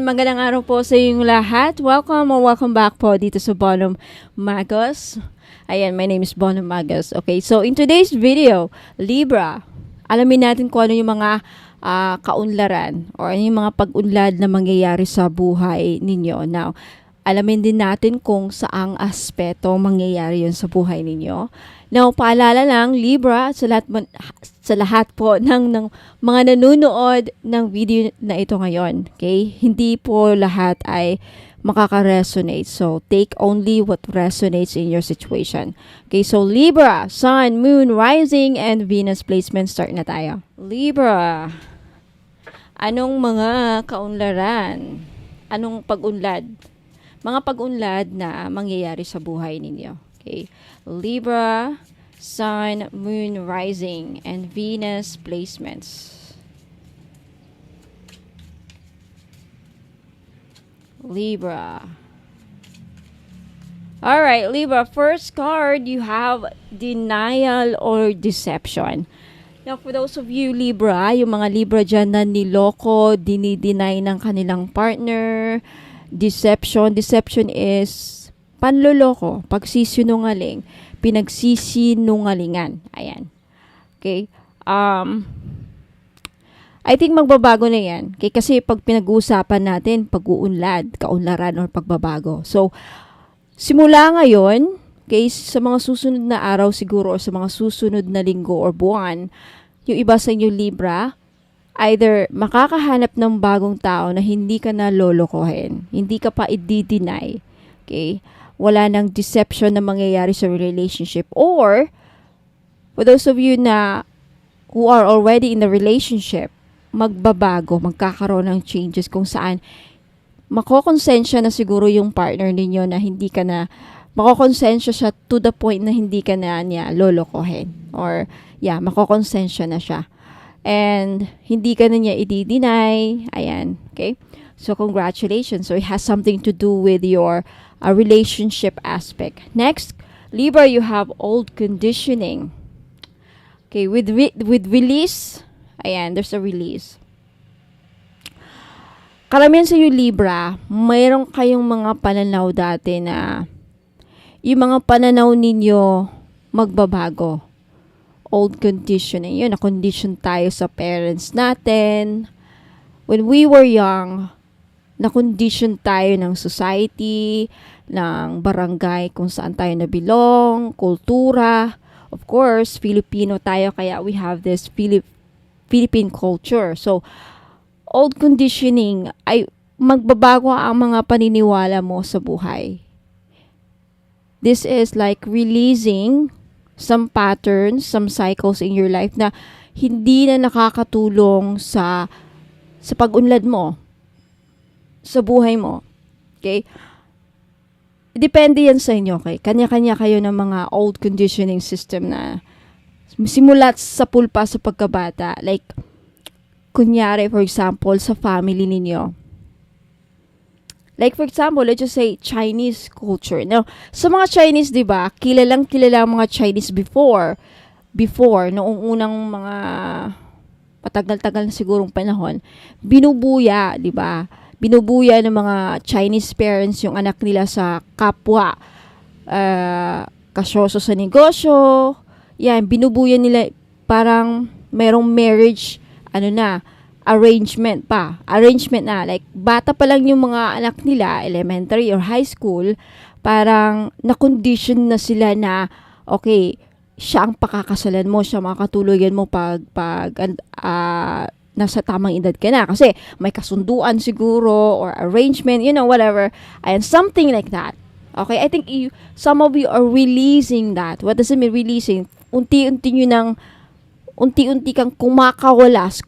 magandang araw po sa inyong lahat. Welcome or welcome back po dito sa Bonum Magos. Ayan, my name is Bonum Magos. Okay, so in today's video, Libra, alamin natin kung ano yung mga kaunlaran or ano yung mga pag-unlad na mangyayari sa buhay ninyo. Now, alamin din natin kung saang aspeto mangyayari yun sa buhay ninyo. Now, paalala lang, Libra, sa lahat po ng mga nanonood ng video na ito ngayon. Okay? Hindi po lahat ay makaka-resonate. So, take only what resonates in your situation. Okay, so Libra, Sun, Moon, Rising, and Venus placement. Start na tayo. Libra, anong mga kaunlaran? Anong pag-unlad? Mga pag-unlad na mangyayari sa buhay ninyo. Okay, Libra, Sun, Moon, Rising, and Venus placements. Libra. Alright, Libra, first card, you have denial or deception. Now, for those of you, Libra, yung mga Libra dyan na niloko, dinideny ng kanilang partner, deception. Deception is panloloko, pagsisinungaling, pinagsisinungalingan. Ayan. Okay? I think magbabago na yan. Okay? Kasi pag pinag-uusapan natin, pag-uunlad, kaunlaran, or pagbabago. So, simula ngayon, okay, sa mga susunod na araw siguro, or sa mga susunod na linggo or buwan, yung iba sa inyo Libra, either makakahanap ng bagong tao na hindi ka na lolokohin, hindi ka pa i-deny, okay? Wala nang deception na mangyayari sa relationship. Or, for those of you na who are already in the relationship, magbabago, magkakaroon ng changes kung saan makokonsensya na siguro yung partner ninyo na hindi ka na, makokonsensya siya to the point na hindi ka na niya lolokohin. Or, yeah, makokonsensya na siya. And, hindi ka na niya i-deny. Ayan, okay? So, congratulations. So, it has something to do with your relationship aspect. Next, Libra, you have old conditioning. Okay, with release, ayan, there's a release. Karamihan sa iyo, Libra, mayroon kayong mga pananaw dati na yung mga pananaw ninyo magbabago. Old conditioning. Yun, na-condition tayo sa parents natin. When we were young, na-condition tayo ng society, ng barangay kung saan tayo nabilong, kultura. Of course, Filipino tayo, kaya we have this Philippine culture. So, old conditioning ay magbabago ang mga paniniwala mo sa buhay. This is like releasing some patterns, some cycles in your life na hindi na nakakatulong sa pag-unlad mo, sa buhay mo. Okay? Depende yan sa inyo, okay? Kanya-kanya kayo ng mga old conditioning system na simulat sa pulpa sa pagkabata. Like, kunyari, for example, sa family ninyo. Like, for example, let's just say, Chinese culture. Now, sa mga Chinese, di ba, kilalang kilala ang mga Chinese before, noong unang mga patagal-tagal na sigurong panahon, binubuya, di ba? Binubuya ng mga Chinese parents yung anak nila sa kapwa, kasyoso sa negosyo. Yan, binubuya nila, parang merong marriage, arrangement na. Like, bata pa lang yung mga anak nila, elementary or high school, parang na-condition na sila na, okay, siya ang pakakasalan mo, siya makakatuluyan mo pag nasa tamang edad ka na. Kasi may kasunduan siguro or arrangement, whatever. And something like that. Okay, I think some of you are releasing that. What does it mean releasing? Unti-unti kang kumakalas.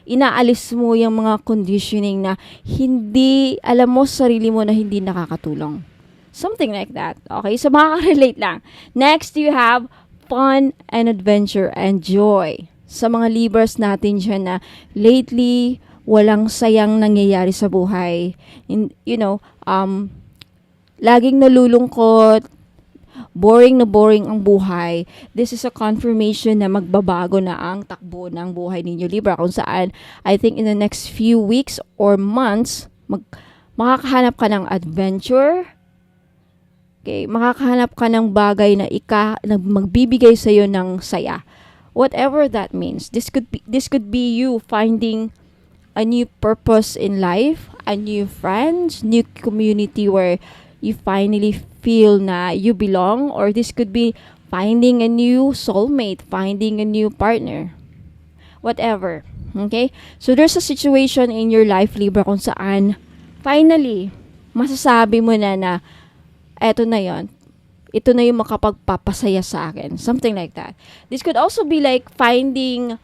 Inaalis mo yung mga conditioning na hindi, alam mo sa sarili mo na hindi nakakatulong. Something like that. Okay, so makaka-relate lang. Next, you have fun and adventure and joy. Sa mga Libras natin dyan na lately, walang sayang nangyayari sa buhay. Laging nalulungkot, boring na boring ang buhay, this is a confirmation na magbabago na ang takbo ng buhay ninyo, Libra, kung saan I think in the next few weeks or months makakahanap ka ng adventure. Okay, makakahanap ka ng bagay na magbibigay sa iyo ng saya. Whatever that means. This could be you finding a new purpose in life, a new friends, new community where you finally feel na you belong, or this could be finding a new soulmate, finding a new partner. Whatever. Okay? So there's a situation in your life, Libra, kung saan finally masasabi mo na eto na yon. Ito na yung makapagpapasaya sa akin. Something like that. This could also be like finding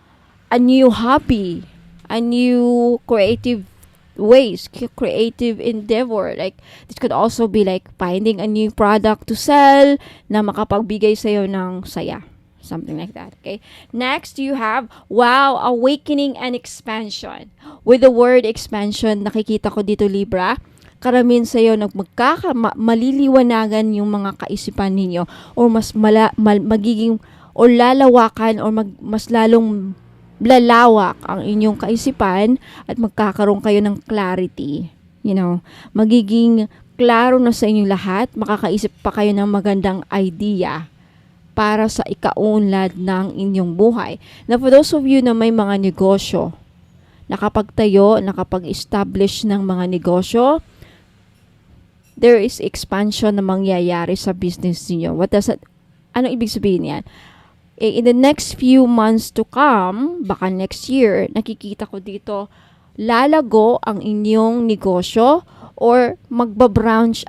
a new hobby, a new creative ways, creative endeavor. Like, this could also be like finding a new product to sell na makapagbigay sa'yo ng saya. Something like that. Okay. Next, you have, wow, awakening and expansion. With the word expansion, nakikita ko dito, Libra, karamihan sa iyo maliliwanagan yung mga kaisipan ninyo, or mas magiging or lalawakan, or mas lalong lalawak ang inyong kaisipan, at magkakaroon kayo ng clarity. Magiging klaro na sa inyong lahat, makakaisip pa kayo ng magandang idea para sa ikaunlad ng inyong buhay. Now, for those of you na may mga negosyo, nakapag-establish ng mga negosyo, there is expansion na mangyayari sa business niyo. Ano ibig sabihin yan? In the next few months to come, baka next year, nakikita ko dito, lalago ang inyong negosyo, or magbabranch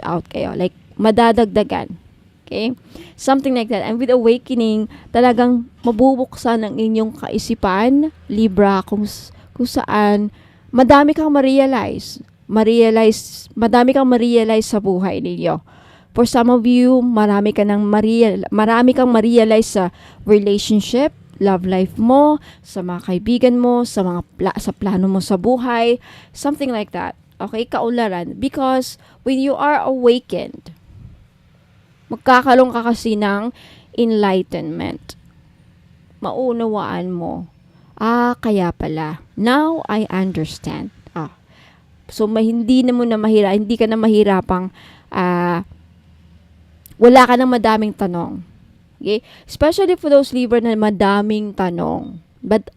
out kayo. Like, madadagdagan. Okay? Something like that. And with awakening, talagang mabubuksan ang inyong kaisipan, Libra, kung saan madami kang ma-realize sa buhay ninyo. For some of you, marami kang ma-realize sa relationship, love life mo, sa mga kaibigan mo, sa plano mo sa buhay, something like that. Okay, kaularan. Because when you are awakened, magkakaroon ka kasi ng enlightenment. Maunawaan mo, kaya pala, now I understand. So, hindi ka na mahirapang, wala ka ng madaming tanong. Okay? Especially for those Libra na madaming tanong.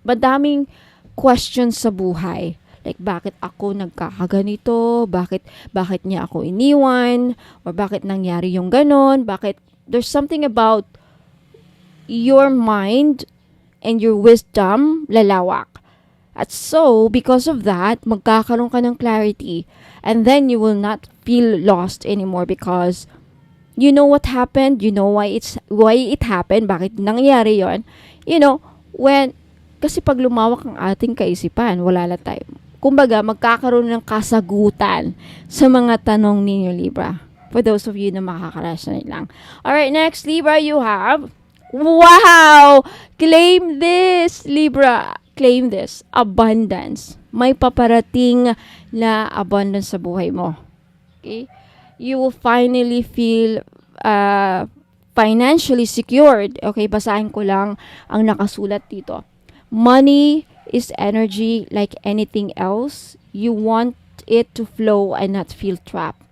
Madaming questions sa buhay. Like, bakit ako nagkakaganito? Bakit niya ako iniwan? Or bakit nangyari yung ganon? There's something about your mind and your wisdom lalawak. At so, because of that, magkakaroon ka ng clarity. And then, you will not feel lost anymore because you know what happened, you know why it happened, bakit nangyari yon. Kasi pag lumawak ang ating kaisipan, wala na tayo. Kumbaga, magkakaroon ng kasagutan sa mga tanong ninyo, Libra. For those of you na makaka-resonate lang. Alright, next, Libra, you have, wow! Claim this, Libra. Claim this, abundance. May paparating na abundance sa buhay mo. Okay? You will finally feel financially secured. Okay, basahin ko lang ang nakasulat dito. Money is energy like anything else. You want it to flow and not feel trapped.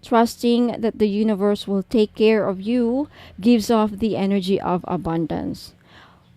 Trusting that the universe will take care of you gives off the energy of abundance.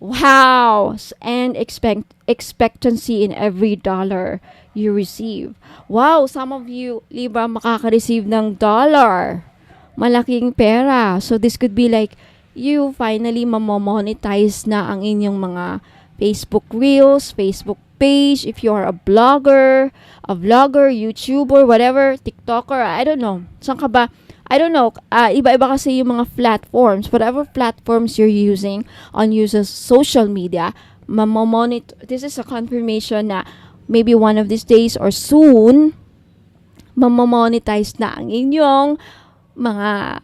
Wow! And expectancy in every dollar you receive. Wow! Some of you, Libra, makaka-receive ng dollar. Malaking pera. So, this could be like, you finally mamonetize na ang inyong mga Facebook Reels, Facebook page, if you are a vlogger, YouTuber, whatever, TikToker, I don't know. Saan ka ba? I don't know, iba-iba kasi yung mga platforms. Whatever platforms you're using on users social media, this is a confirmation na maybe one of these days or soon, mamamonetize na ang inyong mga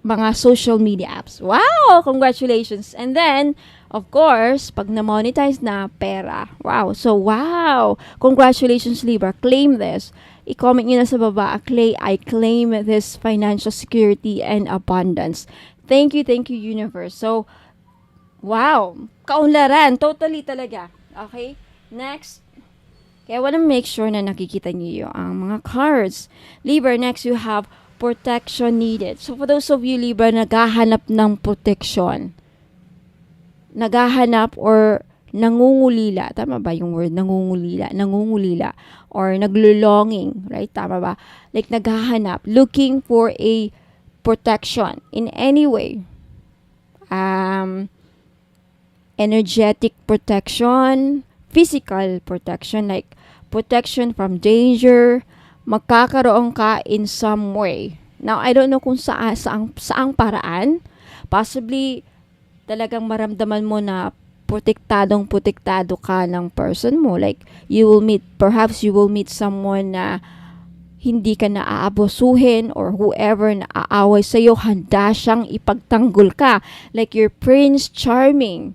mga social media apps. Wow! Congratulations! And then, of course, pag na-monetize na, pera. Wow! So, wow! Congratulations, Libra. Claim this. I-comment nyo na sa baba, I claim this financial security and abundance. Thank you, universe. So, wow, kaunlaran, totally talaga. Okay, next. Kaya I wanna make sure na nakikita niyo ang mga cards. Libra, next you have protection needed. So for those of you, Libra, naghahanap ng protection, naghahanap or nangungulila, tama ba yung word nangungulila or naglulonging, right? Tama ba? Like naghahanap, looking for a protection in any way. Energetic protection, physical protection, like protection from danger, magkakaroon ka in some way. Now, I don't know kung saang paraan. Possibly, talagang maramdaman mo na protektado ka ng person mo. Like, perhaps you will meet someone na hindi ka na aabusuhin or whoever na aaway sa'yo, handa siyang ipagtanggol ka. Like your Prince Charming.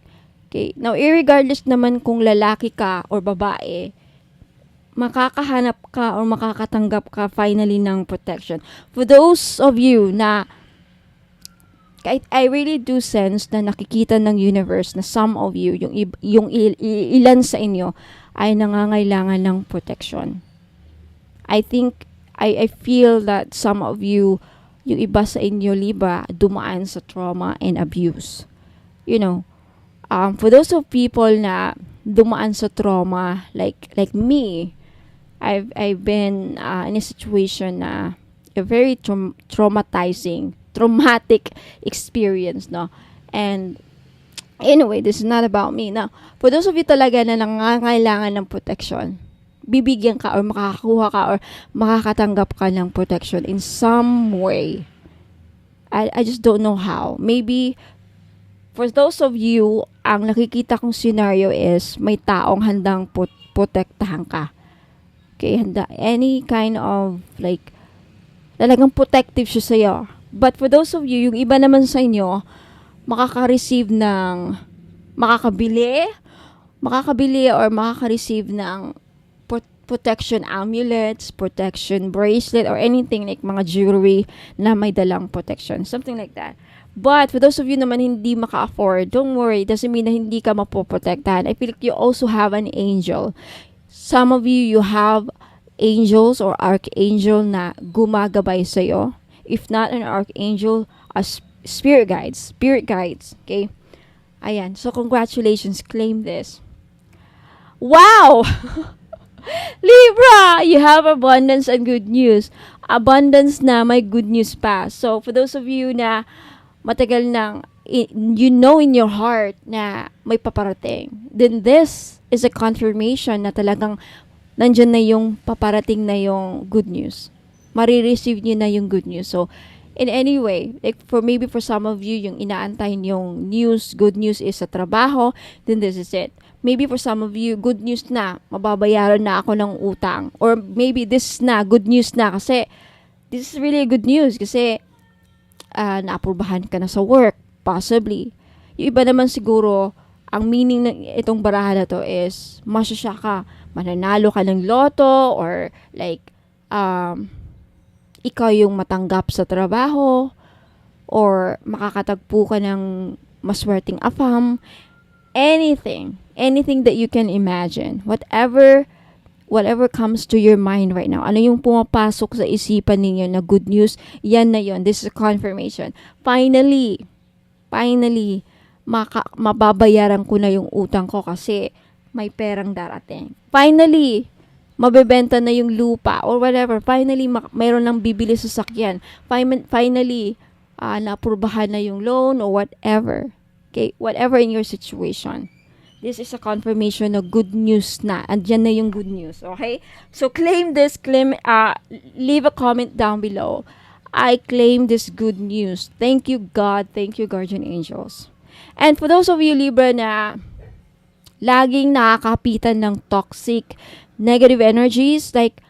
Okay? Now, irregardless naman kung lalaki ka or babae, makakahanap ka or makakatanggap ka finally ng protection. For those of you na I really do sense na nakikita ng universe na some of you, yung ilan sa inyo ay nangangailangan ng protection. I think, I feel that some of you, yung iba sa inyo, Libra, dumaan sa trauma and abuse. You know, for those of people na dumaan sa trauma, like me, I've been in a situation na a very traumatic experience, no? And anyway, this is not about me. Now, for those of you talaga na nangangailangan ng protection, bibigyan ka or makakakuha ka or makakatanggap ka ng protection in some way. I just don't know how. Maybe for those of you, ang nakikita kong scenario is may taong handang protektahan ka. Okay, handa. Any kind of like, talagang protective siya sa'yo. But for those of you, yung iba naman sa inyo, makaka-receive ng, makakabili or makaka-receive ng protection amulets, protection bracelet, or anything like mga jewelry na may dalang protection. Something like that. But for those of you naman hindi maka-afford, don't worry. Doesn't mean na hindi ka mapoprotektahan. I feel like you also have an angel. Some of you have angels or archangel na gumagabay sa'yo. If not an archangel, spirit guides. Okay? Ayan. So, congratulations. Claim this. Wow! Libra! You have abundance and good news. Abundance na may good news pa. So, for those of you na matagal nang, you know in your heart na may paparating, then this is a confirmation na talagang nandyan na yung paparating na yung good news. Marireceive nyo na yung good news. So, in any way, like maybe for some of you, yung inaantay yung news, good news is sa trabaho, then this is it. Maybe for some of you, good news na, mababayaran na ako ng utang. Or maybe this na, good news na kasi this is really good news kasi naaprubahan ka na sa work, possibly. Yung iba naman siguro, ang meaning ng itong barahan na to is masasya ka, mananalo ka ng loto or like ikaw yung matanggap sa trabaho or makakatagpo ka ng maswerteng afam. Anything that you can imagine, whatever comes to your mind right now, ano yung pumapasok sa isipan ninyo na good news, yan na yun. This is a confirmation. Finally, mababayaran ko na yung utang ko kasi may perang darating. Finally, mabebenta na yung lupa or whatever. Finally, mayroon nang bibili sa sakyan. Finally, naaprubahan na yung loan or whatever. Okay, whatever in your situation. This is a confirmation of good news na. Andyan na yung good news, okay? So, leave a comment down below. I claim this good news. Thank you, God. Thank you, guardian angels. And for those of you, Libra, na laging nakakapitan ng toxic, negative energies, like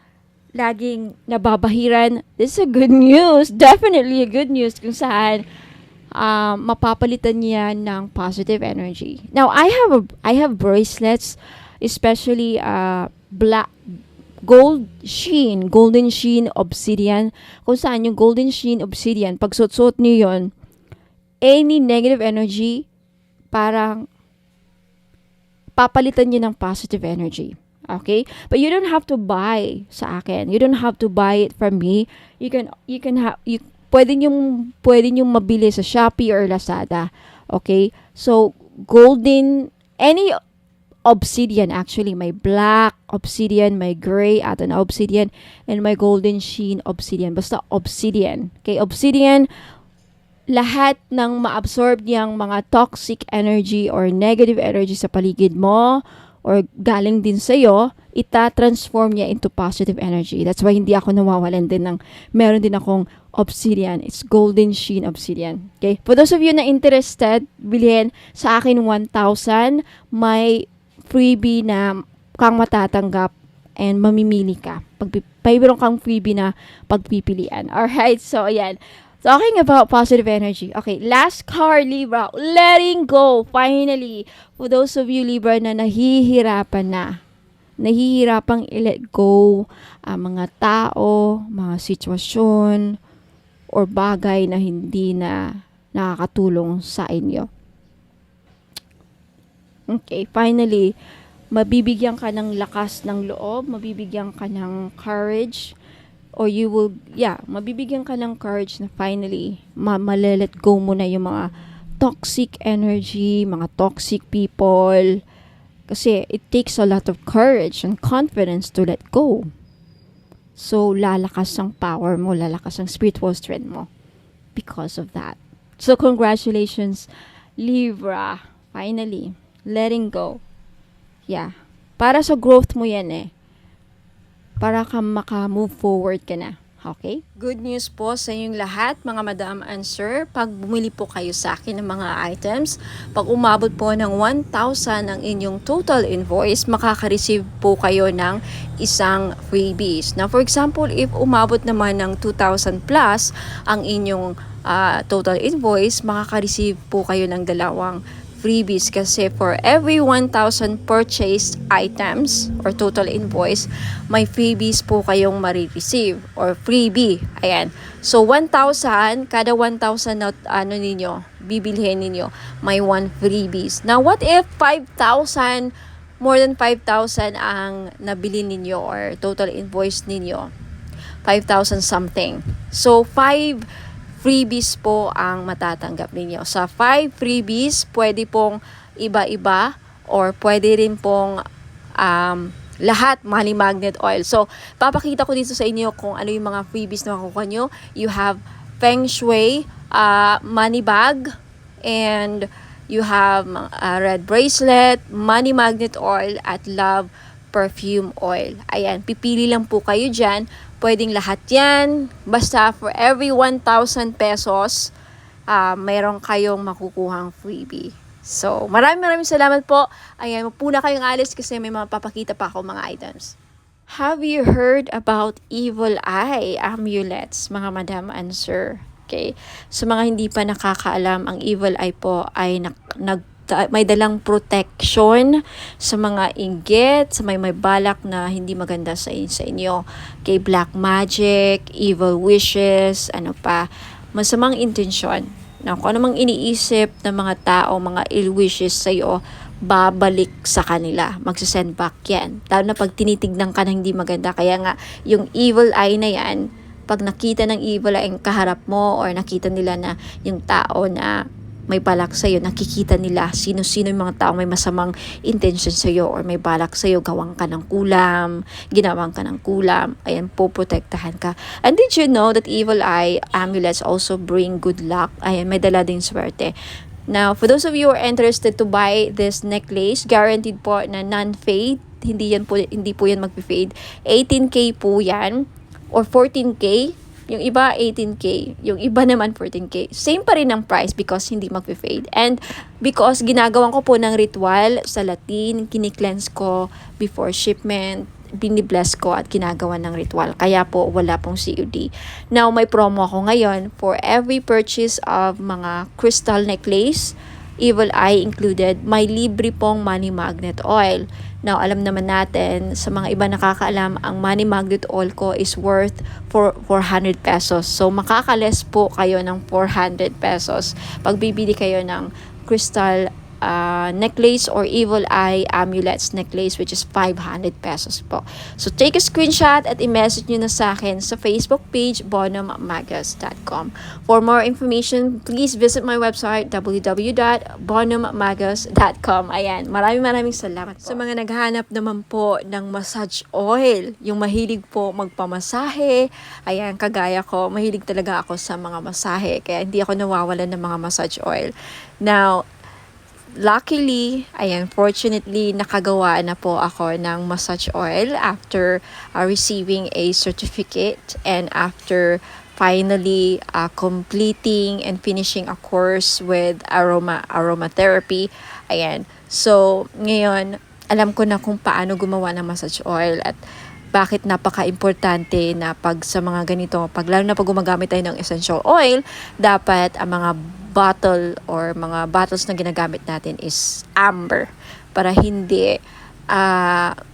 laging nababahiran, this is a good news. Definitely a good news kung saan mapapalitan niya ng positive energy. Now, I have bracelets, especially black golden sheen obsidian. Kung saan yung golden sheen obsidian, pag suot niyo yun, any negative energy, parang papalitan niyo ng positive energy. Okay? But you don't have to buy sa akin. You don't have to buy it from me. Pwede niyong mabili sa Shopee or Lazada. Okay? So, any obsidian actually, may black obsidian, may gray at an obsidian, and may golden sheen obsidian. Basta obsidian. Okay? Obsidian, lahat ng ma-absorb niyang mga toxic energy or negative energy sa paligid mo or galing din sa'yo, ita-transform niya into positive energy. That's why hindi ako nawawalan din meron din akong obsidian. It's golden sheen obsidian. Okay? For those of you na interested, bilhin sa akin 1,000, may freebie na kang matatanggap and mamimili ka. Mayroon kang freebie na pagpipilian. Alright? So, ayan. Talking about positive energy. Okay, last card, Libra. Letting go. Finally, for those of you, Libra, na nahihirapang i-let go ang mga tao, mga sitwasyon, or bagay na hindi na nakakatulong sa inyo. Okay, finally, mabibigyan ka ng lakas ng loob, mabibigyan ka ng courage, or mabibigyan ka ng courage na finally, malelet go mo na yung mga toxic energy, mga toxic people. Kasi it takes a lot of courage and confidence to let go. So, lalakas ang power mo, lalakas ang spiritual strength mo because of that. So, congratulations, Libra. Finally, letting go. Yeah. Para sa growth mo yan para ka maka-move forward ka na. Okay? Good news po sa inyong lahat, mga madam and sir. Pag bumili po kayo sa akin ng mga items, pag umabot po ng 1,000 ang inyong total invoice, makaka-receive po kayo ng isang freebies. Now, for example, if umabot naman ng 2,000 plus ang inyong total invoice, makaka-receive po kayo ng dalawang freebies kasi for every 1,000 purchased items or total invoice, may freebies po kayong marireceive or freebie. Ayan. So, 1,000, kada 1,000 na bibilhin ninyo, may 1 freebies. Now, what if 5,000, more than 5,000 ang nabili ninyo or total invoice ninyo? 5,000 something. So, 5 freebies po ang matatanggap ninyo. Sa 5 freebies, pwede pong iba-iba or pwede rin pong lahat money magnet oil. So, papakita ko dito sa inyo kung ano yung mga freebies na makukuha nyo. You have Feng Shui money bag, and you have red bracelet, money magnet oil, at love perfume oil. Ayan, pipili lang po kayo dyan. Pwedeng lahat yan. Basta for every 1,000 pesos, mayroon kayong makukuhang freebie. So, maraming salamat po. Ayan, mapuna kayong alis kasi may mapapakita pa ako mga items. Have you heard about evil eye amulets, mga madam and sir? Okay. So, mga hindi pa nakakaalam, ang evil eye po ay may dalang protection sa mga inggit, sa may balak na hindi maganda sa inyo. Kay black magic, evil wishes, masamang intensyon. Na kung anumang iniisip ng mga tao, mga ill wishes sa iyo, babalik sa kanila. Magsasend back yan. Lalo na pag tinitignan ka na hindi maganda. Kaya nga, yung evil eye na yan, pag nakita ng evil eye ang kaharap mo or nakita nila na yung tao na may balak sa'yo, nakikita nila sino-sino yung mga tao may masamang intention sa'yo or may balak sa'yo, ginawang ka ng kulam, ayan po, protektahan ka. And did you know that evil eye amulets also bring good luck? Ayan, may dala din swerte. Now, for those of you who are interested to buy this necklace, guaranteed po na non-fade, hindi po yan mag-fade. 18K po yan or 14K. Yung iba 18K, yung iba naman 14K. Same pa rin ang price because hindi mag-fade. And because ginagawan ko po ng ritual sa Latin, kini-cleanse ko before shipment, binibless ko at ginagawa ng ritual. Kaya po wala pong COD. Now may promo ako ngayon for every purchase of mga crystal necklace, evil eye included, may libre pong money magnet oil. Now, alam naman natin, sa mga iba nakakaalam, ang money magnet oil ko is worth for 400 pesos. So, makakales po kayo ng 400 pesos pag bibili kayo ng crystal necklace or evil eye amulets necklace, which is 500 pesos po. So, take a screenshot at i-message nyo na sa akin sa Facebook page, bonummagus.com. For more information, please visit my website, www.bonummagus.com. Ayan, maraming salamat po. Sa mga naghanap naman po ng massage oil, yung mahilig po magpamasahe, ayan, kagaya ko, mahilig talaga ako sa mga masahe, kaya hindi ako nawawalan ng mga massage oil. Now, luckily, fortunately, nakagawa na po ako ng massage oil after receiving a certificate and after finally completing and finishing a course with aromatherapy. Ayan. So, ngayon, alam ko na kung paano gumawa ng massage oil at bakit napaka-importante na pag sa mga ganito, lalo na pag gumagamit tayo ng essential oil, dapat ang mga bottle or mga bottles na ginagamit natin is amber para hindi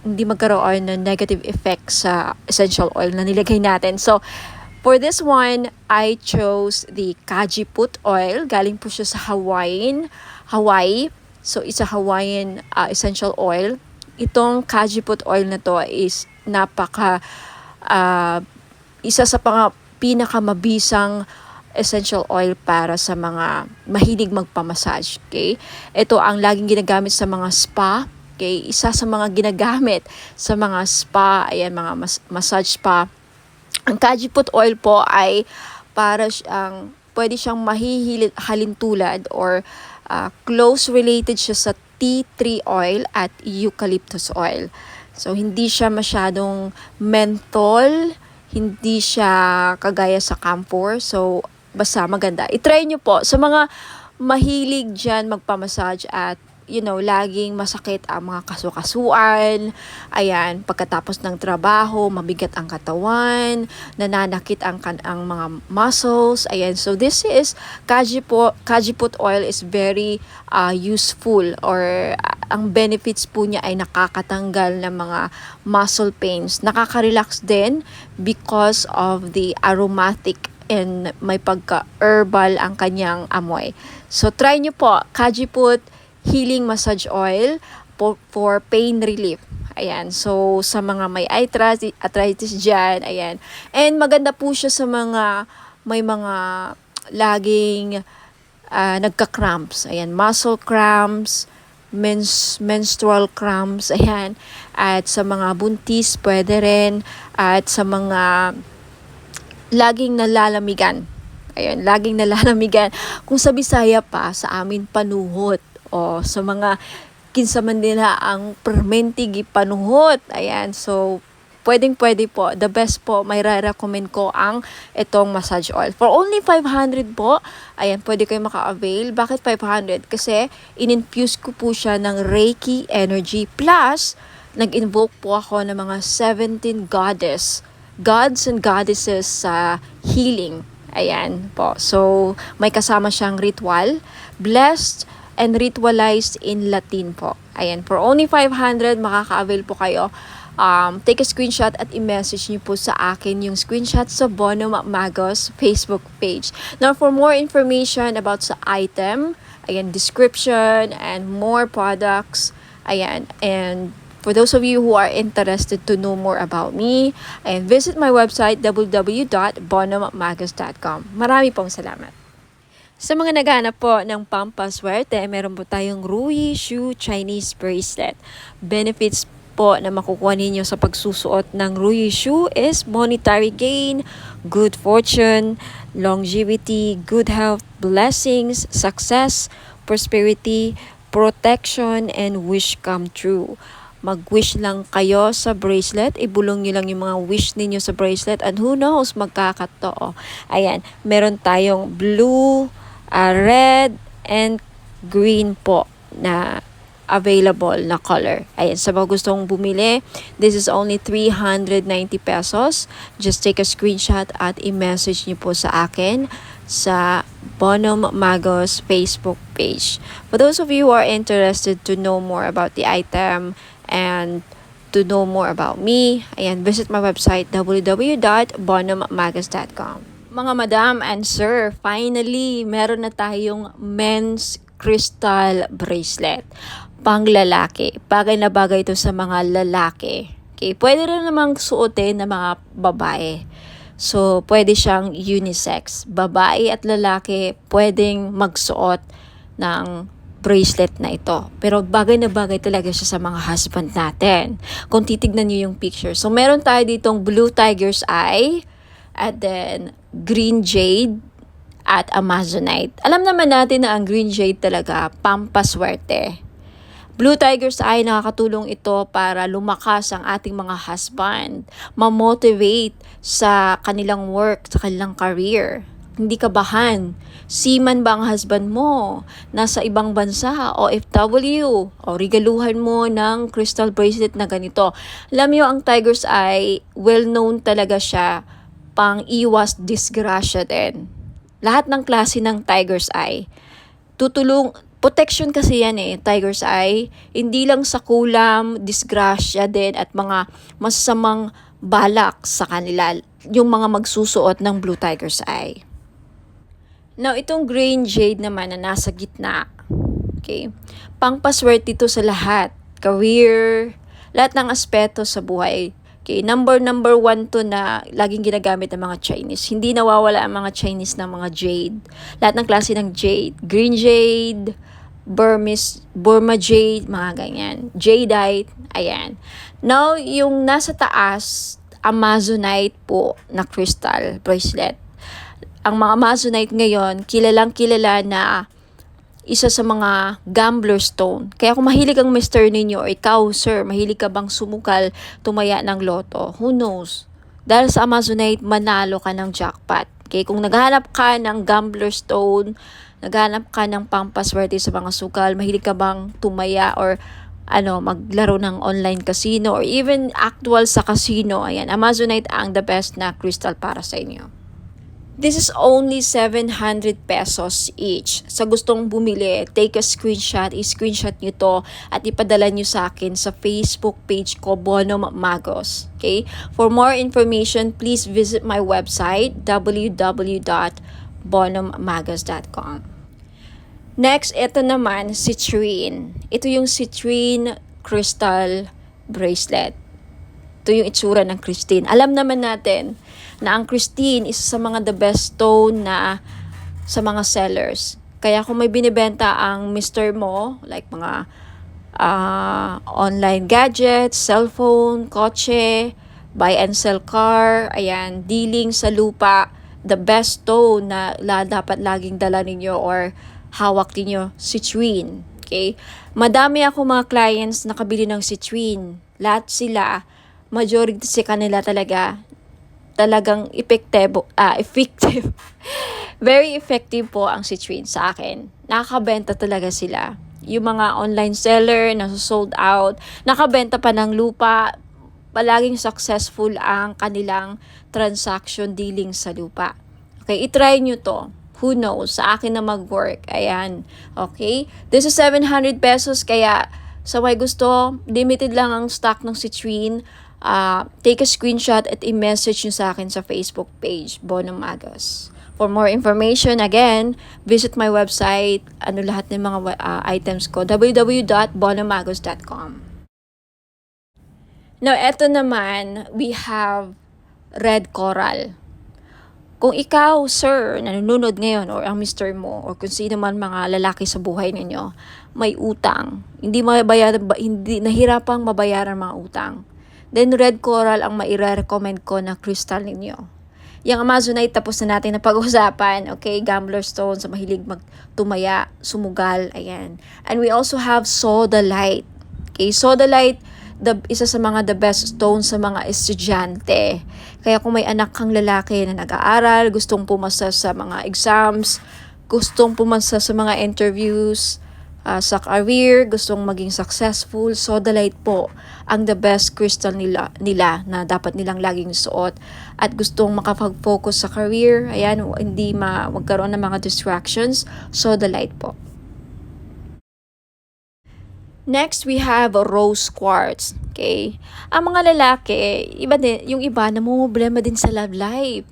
magkaroon ng negative effect sa essential oil na nilagay natin. So, for this one, I chose the Kajiput oil. Galing po siya sa Hawaii. So, it's a Hawaiian essential oil. Itong Kajiput oil na to is isa sa pinakamabisang essential oil para sa mga mahilig magpamassage. Okay? Ito ang laging ginagamit sa mga spa. Okay? Isa sa mga ginagamit sa mga spa, mga massage spa. Ang Kajiput oil po ay para pwede siyang halintulad or close related siya sa tea tree oil at eucalyptus oil. So, hindi siya masyadong menthol, hindi siya kagaya sa camphor. So, basta maganda. I-try nyo po sa mga mahilig dyan magpamassage at laging masakit ang mga kasukasuan. Ayan, pagkatapos ng trabaho, mabigat ang katawan, nananakit ang mga muscles. Ayan, so this is Kajiput oil is very useful or ang benefits po niya ay nakakatanggal ng mga muscle pains. Nakaka-relax din because of the aromatic and may pagka-herbal ang kanyang amoy. So, try nyo po, Kajiput Healing Massage Oil for pain relief. Ayan. So, sa mga may arthritis dyan, ayan. And maganda po siya sa may mga laging nagka-cramps. Ayan. Muscle cramps, menstrual cramps, ayan. At sa mga buntis, pwede rin. At sa mga laging nalalamigan. Ayun, laging nalalamigan. Kung sa Bisaya pa, sa amin panuhot. O sa mga kinsaman nila ang permentigi panuhot. Ayan, so pwede po. The best po, may recommend ko ang itong massage oil. For only 500 po, ayan, pwede kayo maka-avail. Bakit 500? Kasi in-infuse ko po siya ng Reiki energy. Plus, nag-invoke po ako ng mga 17 gods and goddesses sa healing. Ayan po. So, may kasama siyang ritual. Blessed and ritualized in Latin po. Ayan. For only 500, makaka-avail po kayo. Take a screenshot at i-message niyo po sa akin yung screenshot sa Bonum Magus Facebook page. Now, for more information about sa item, ayan, description, and more products, ayan, and for those of you who are interested to know more about me, ayan, visit my website, www.bonummagus.com. Marami pong salamat. Sa mga naghahanap po ng pampaswerte, meron po tayong Rui Shu Chinese Bracelet. Benefits po na makukuha ninyo sa pagsusuot ng Rui Shu is monetary gain, good fortune, longevity, good health, blessings, success, prosperity, protection, and wish come true. Mag-wish lang kayo sa bracelet, ibulong nyo lang yung mga wish ninyo sa bracelet, and who knows, magkakatotoo. Ayan, meron tayong blue, red, and green po na available na color. Ayan, sa mga gustong bumili, this is only 390 pesos. Just take a screenshot at i-message nyo po sa akin sa Bonum Magus Facebook page. For those of you who are interested to know more about the item, And to know more about me, ayan, visit my website www.bonhommagas.com. Mga madam and sir, finally, meron na tayong men's crystal bracelet. Pang lalaki. Bagay na bagay ito sa mga lalaki. Okay, pwede rin namang suotin ng mga babae. So, pwede siyang unisex. Babae at lalaki pwedeng magsuot ng bracelet na ito. Pero bagay na bagay talaga siya sa mga husband natin. Kung titignan niyo yung picture. So, meron tayo ditong blue tiger's eye, and then green jade, at amazonite. Alam naman natin na ang green jade talaga, pampaswerte. Blue tiger's eye, nakakatulong ito para lumakas ang ating mga husband, ma-motivate sa kanilang work, sa kanilang career. Hindi kabahan. Seaman ba ang husband mo? Nasa ibang bansa, OFW, o regaluhan mo ng crystal bracelet na ganito. Alam niyo, ang tiger's eye, well-known talaga siya pang iwas disgrasya din. Lahat ng klase ng tiger's eye, protection kasi yan tiger's eye, hindi lang sa kulam, disgrasya din at mga masamang balak sa kanila, yung mga magsusuot ng blue tiger's eye. Now, itong green jade naman na nasa gitna, okay, pangpaswerte ito sa lahat. Career, lahat ng aspeto sa buhay. Okay, number 1 to na laging ginagamit ng mga Chinese. Hindi nawawala ang mga Chinese ng mga jade. Lahat ng klase ng jade. Green jade, Burma jade, mga ganyan. Jadeite, ayan. Now, yung nasa taas, amazonite po na crystal bracelet. Ang mga amazonite ngayon, kilalang kilala na isa sa mga gambler stone. Kaya kung mahilig ang mister ninyo, o ikaw, sir, mahilig ka bang sumukal, tumaya ng loto, who knows? Dahil sa amazonite, manalo ka ng jackpot. Okay, kung naghahanap ka ng gambler stone, naghahanap ka ng pampaswerte sa mga sukal, mahilig ka bang tumaya or maglaro ng online casino or even actual sa casino, ayan, amazonite ang the best na crystal para sa inyo. This is only 700 pesos each. Sa gustong bumili, take a screenshot, i-screenshot nyo to at ipadala nyo sa akin sa Facebook page ko, Bonhom Magos. Okay? For more information, please visit my website, www.bonhommagos.com. Next, ito naman, citrine. Ito yung citrine crystal bracelet. Ito yung itsura ng Christine. Alam naman natin na ang Christine isa sa mga the best stone na sa mga sellers. Kaya kung may binibenta ang mister mo, like mga online gadgets, cellphone, kotse, buy and sell car, ayan, dealing sa lupa, the best stone na dapat laging dala ninyo or hawak ninyo, citrine. Okay? Madami ako mga clients na nakabili ng citrine. Lahat sila, majority sa kanila talagang effective. Very effective po ang citrine sa akin. Nakakabenta talaga sila. Yung mga online seller na sold out, nakabenta pa ng lupa, palaging successful ang kanilang transaction dealing sa lupa. Okay, itry nyo to. Who knows? Sa akin na mag-work. Ayan. Okay? This is 700 pesos, kaya sa may gusto, limited lang ang stock ng citrine. Take a screenshot at i-message nyo sa akin sa Facebook page, Bonhom Magos. For more information, again, visit my website, lahat ng mga items ko, www.bonhommagos.com. Now, eto naman, we have red coral. Kung ikaw, sir, nanonood ngayon, or ang mister mo, or kung sino man mga lalaki sa buhay ninyo, may utang, hindi nahirapang mabayaran mga utang, then red coral ang maire-recommend ko na crystal ninyo. Yung amazonite, tapos na natin na pag-usapan, okay? Gambler stone, sa mahilig magtumaya, sumugal, ayan. And we also have sodalite. Okay, sodalite, isa sa mga the best stone sa mga estudyante. Kaya kung may anak kang lalaki na nag-aaral, gustong pumasa sa mga exams, gustong pumasa sa mga interviews, sa career, gustong maging successful, sodalite po ang the best crystal nila na dapat nilang laging suot. At gustong makapag-focus sa career, ayan, hindi magkaroon ng mga distractions, sodalite po. Next, we have rose quartz. Okay? Ang mga lalaki, iba din, yung iba namumblema din sa love life.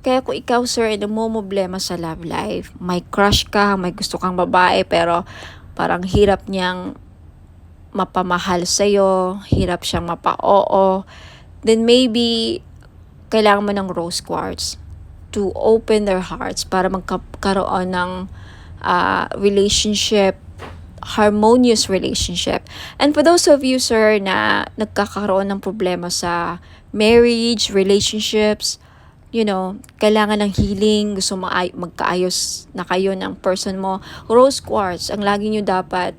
Kaya kung ikaw, sir, ay namumblema sa love life, may crush ka, may gusto kang babae, pero parang hirap niyang mapamahal sa'yo, hirap siyang mapa-oo, then maybe kailangan mo ng rose quartz to open their hearts para magkaroon ng relationship, harmonious relationship. And for those of you, sir, na nagkakaroon ng problema sa marriage, relationships, kailangan ng healing, gusto magkaayos na kayo ng person mo, rose quartz, ang lagi nyo dapat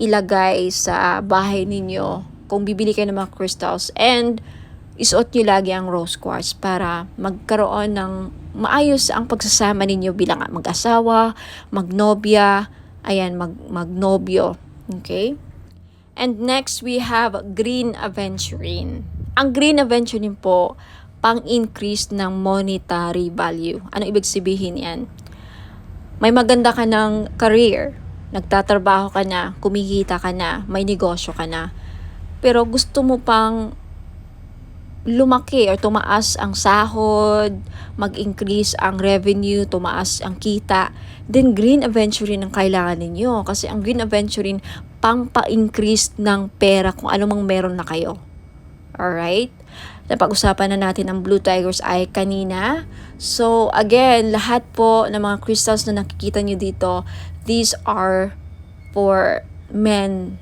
ilagay sa bahay ninyo kung bibili kayo ng mga crystals, and isuot nyo lagi ang rose quartz para magkaroon ng maayos ang pagsasama ninyo bilang mag-asawa, magnobya, magnobyo. Okay? And next, we have green aventurine. Ang green aventurine po, pang-increase ng monetary value. Ano ibig sabihin yan? May maganda ka ng career, nagtatrabaho ka na, kumikita ka na, may negosyo ka na, pero gusto mo pang lumaki or tumaas ang sahod, mag-increase ang revenue, tumaas ang kita, then green aventurine ang kailangan ninyo. Kasi ang green aventurine, pang-pa-increase ng pera kung ano mang meron na kayo. Alright? Napag-usapan na natin ang Blue Tiger's Eye kanina. So, again, lahat po ng mga crystals na nakikita nyo dito, these are for men,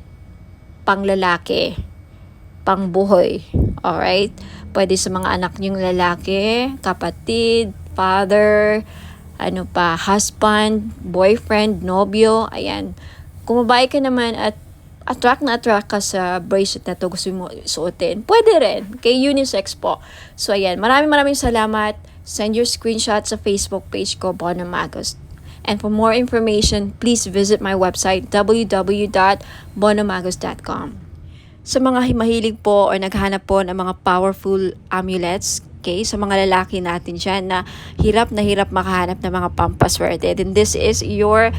pang lalaki, pang buhay. Alright? Pwede sa mga anak nyong lalaki, kapatid, father, husband, boyfriend, nobyo. Ayan. Kung babae ka naman at attract ka sa bracelet na to, gusto mo suotin, pwede rin. Kay unisex po. So, ayan. Maraming salamat. Send your screenshot sa Facebook page ko, Bono Magos. And for more information, please visit my website, www.bonomagos.com. Sa mga mahilig po or naghanap po ng mga powerful amulets, okay, sa mga lalaki natin dyan na hirap makahanap ng mga pampaswerte, then this is your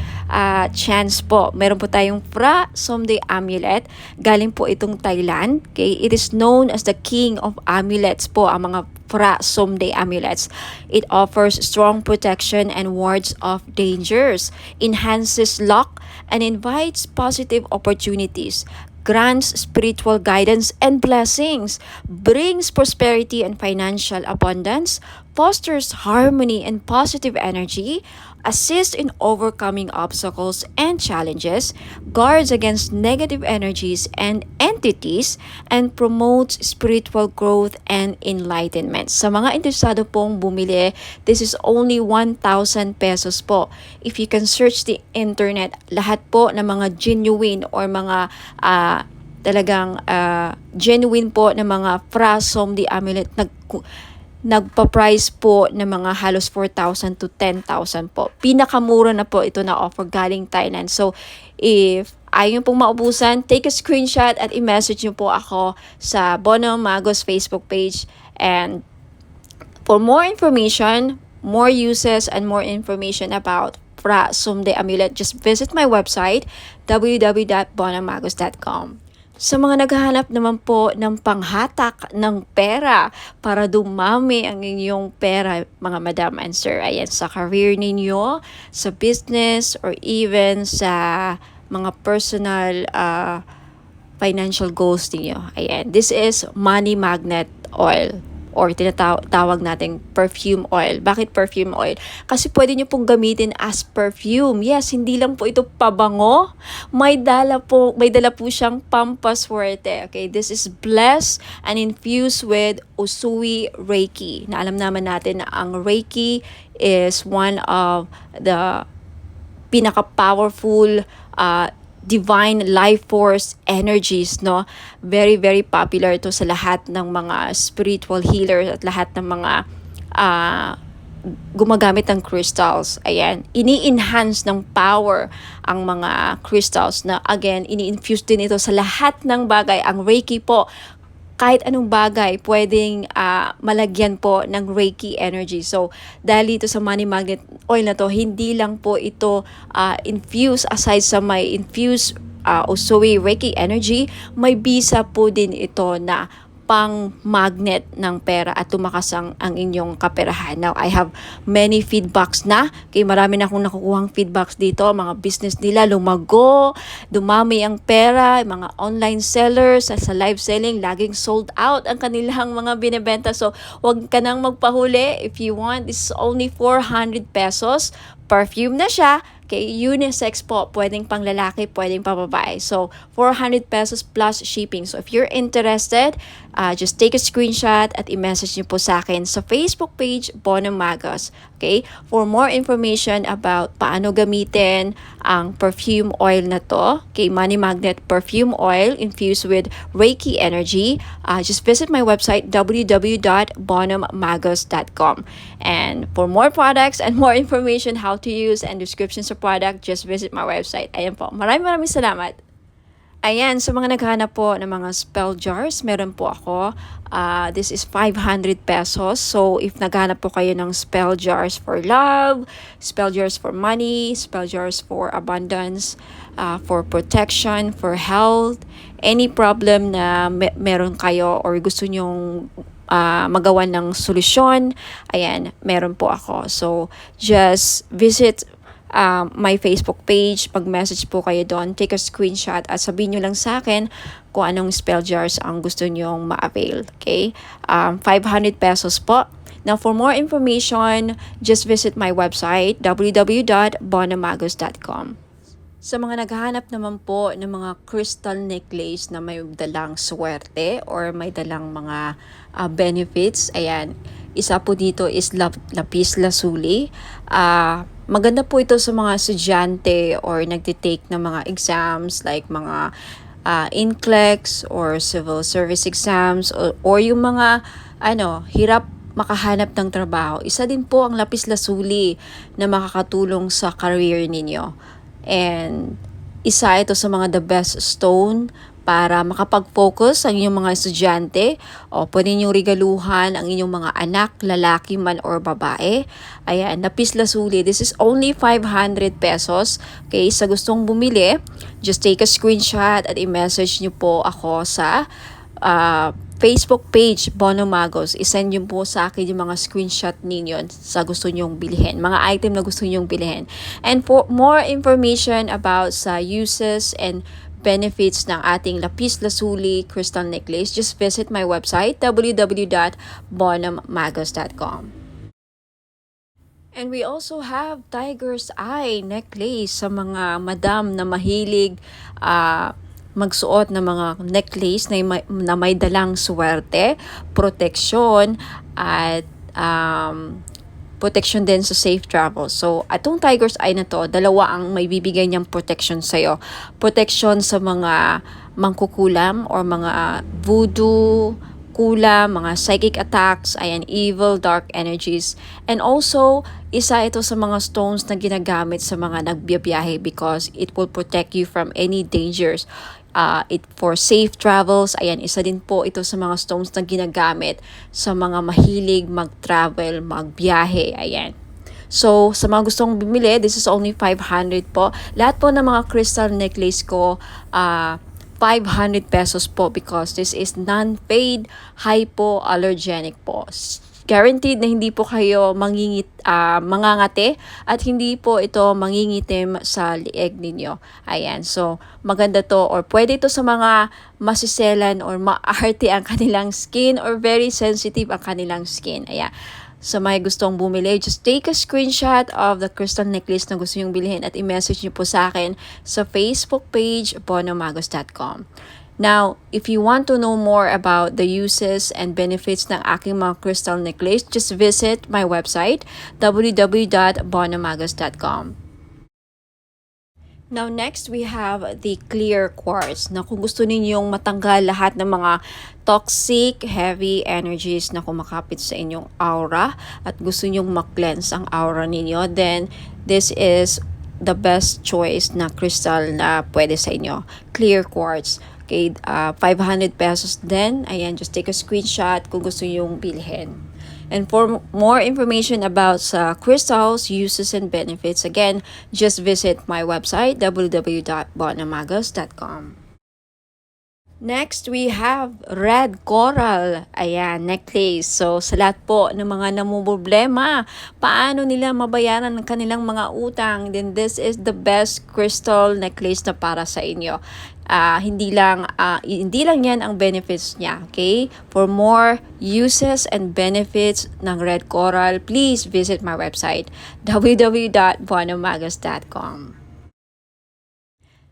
chance po. Meron po tayong Phra Somday Amulet. Galing po itong Thailand. Okay? It is known as the king of amulets po, ang mga Phra Somday Amulets. It offers strong protection and wards off dangers, enhances luck, and invites positive opportunities, grants spiritual guidance and blessings, brings prosperity and financial abundance, fosters harmony and positive energy, assists in overcoming obstacles and challenges, guards against negative energies and entities, and promotes spiritual growth and enlightenment. Sa mga interesado pong bumili, this is only 1,000 pesos po. If you can search the internet, lahat po ng mga genuine or mga talagang genuine po na mga Phra Somday Amulet nagpa-price po ng mga halos 4,000 to 10,000 po. Pinakamura na po ito na offer galing Thailand. So, if ayaw pong maubusan, take a screenshot at i-message nyo po ako sa Bono Magos Facebook page. And for more information, more uses, and more information about Phra Somday Amulet, just visit my website, www.bonomagos.com. Sa mga naghahanap naman po ng panghatak ng pera para dumami ang inyong pera, mga madam and sir, ayan, sa career ninyo, sa business, or even sa mga personal financial goals ninyo. Ayan, this is money magnet oil, or tinatawag nating perfume oil. Bakit perfume oil? Kasi pwede nyo pong gamitin as perfume. Yes, hindi lang po ito pabango. May dala po siyang pampaswerte. Okay, this is blessed and infused with Usui Reiki. Na alam naman natin na ang Reiki is one of the pinaka-powerful divine life force energies, no? Very popular to sa lahat ng mga spiritual healers at lahat ng mga gumagamit ng crystals. Ayan, ini-enhance ng power ang mga crystals na, again, ini-infuse din ito sa lahat ng bagay. Ang Reiki po, kahit anong bagay pwedeng malagyan po ng Reiki energy. So, dahil dito sa money magnet oil na to, hindi lang po ito infused, aside sa may infused Usui Reiki energy, may bisa po din ito na pang magnet ng pera at tumakas ang inyong kaperahan. Now, I have many feedbacks na. Kaya marami na akong nakukuhang feedbacks dito. Mga business nila lumago, dumami ang pera, mga online sellers sa live selling, laging sold out ang kanilang mga binebenta. So, wag ka nang magpahuli. If you want, this is only 400 pesos. Perfume na siya. Kay unisex po, pwedeng pang lalaki, pwedeng pang babae. So, 400 pesos plus shipping. So, if you're interested, just take a screenshot at i-message niyo po sa akin sa Facebook page, Bono Magos. Okay? For more information about paano gamitin ang perfume oil na to, kay Money Magnet Perfume Oil infused with Reiki energy, just visit my website, www.bonommagos.com. And for more products and more information how to use and descriptions of product, just visit my website. Ayan po. Maraming salamat. Ayan, sa mga naghahanap po ng mga spell jars, meron po ako. This is 500 pesos. So, if naghahanap po kayo ng spell jars for love, spell jars for money, spell jars for abundance, for protection, for health, any problem na meron kayo or gusto nyong magawa ng solusyon, ayan, meron po ako. So, just visit my Facebook page, pag-message po kayo doon, take a screenshot at sabihin nyo lang sa akin kung anong spell jars ang gusto nyong ma-avail. Okay? 500 pesos po. Now, for more information, just visit my website, www.bonomagos.com. Sa mga naghahanap naman po ng mga crystal necklace na may dalang swerte or may dalang mga benefits, ayan, isa po dito is lapis lazuli. Maganda po ito sa mga estudyante or nagtitake ng mga exams like mga NCLEX or civil service exams or yung mga hirap makahanap ng trabaho. Isa din po ang lapis lazuli na makakatulong sa career ninyo. And isa ito sa mga the best stone para makapag-focus ang inyong mga estudyante o pwede ninyong regaluhan ang inyong mga anak, lalaki man or babae. Ayan, lapis lazuli. This is only 500 pesos. Okay, sa gustong bumili, just take a screenshot at i-message niyo po ako sa Facebook page, Bono Magos. I-send nyo po sa akin yung mga screenshot ninyo sa gusto nyong bilhin. Mga item na gusto nyong bilhin. And for more information about sa uses and benefits ng ating lapis lazuli crystal necklace, just visit my website, www.bonommagos.com. And we also have tiger's eye necklace sa mga madam na mahilig magsuot ng mga necklace na may dalang swerte, proteksyon, at protection din sa safe travel. So, atong tiger's eye na to, dalawa ang may bibigay niyang protection sa'yo. Protection sa mga mangkukulam or mga voodoo, kulam, mga psychic attacks, ayan, evil, dark energies. And also, isa ito sa mga stones na ginagamit sa mga nagbiyahe because it will protect you from any dangers. For safe travels, ayan, isa din po ito sa mga stones na ginagamit sa mga mahilig mag-travel, magbiyahe, ayan. So, sa mga gustong bumili, this is only 500 po. Lahat po ng mga crystal necklace ko, 500 pesos po because this is non-fade, hypoallergenic po. Guaranteed na hindi po kayo mangangati at hindi po ito mangingitim sa lieg ninyo. Ayan, so maganda to or pwede ito sa mga masiselan or maarte ang kanilang skin or very sensitive ang kanilang skin. Ayan. Sa may gustong bumili, just take a screenshot of the crystal necklace na gusto nyong bilhin at i-message nyo po sa akin sa Facebook page, bonommagos.com. Now, if you want to know more about the uses and benefits ng aking mga crystal necklace, just visit my website, www.bonommagos.com. Now, next, we have the clear quartz. Na kung gusto ninyong matanggal lahat ng mga toxic, heavy energies na kumakapit sa inyong aura at gusto nyong mag-cleanse ang aura ninyo, then this is the best choice na crystal na pwede sa inyo. Clear quartz. Okay, 500 pesos din. Ayan, just take a screenshot kung gusto yung bilhin. And for more information about sa crystals, uses, and benefits, again, just visit my website, www.bonamagos.com. Next, we have red coral. Ayan, necklace. So, sa lahat po ng mga namumroblema, paano nila mabayaran ang kanilang mga utang, then this is the best crystal necklace na para sa inyo. Hindi lang yan ang benefits niya, okay? For more uses and benefits ng red coral, please visit my website, www.bonamagos.com.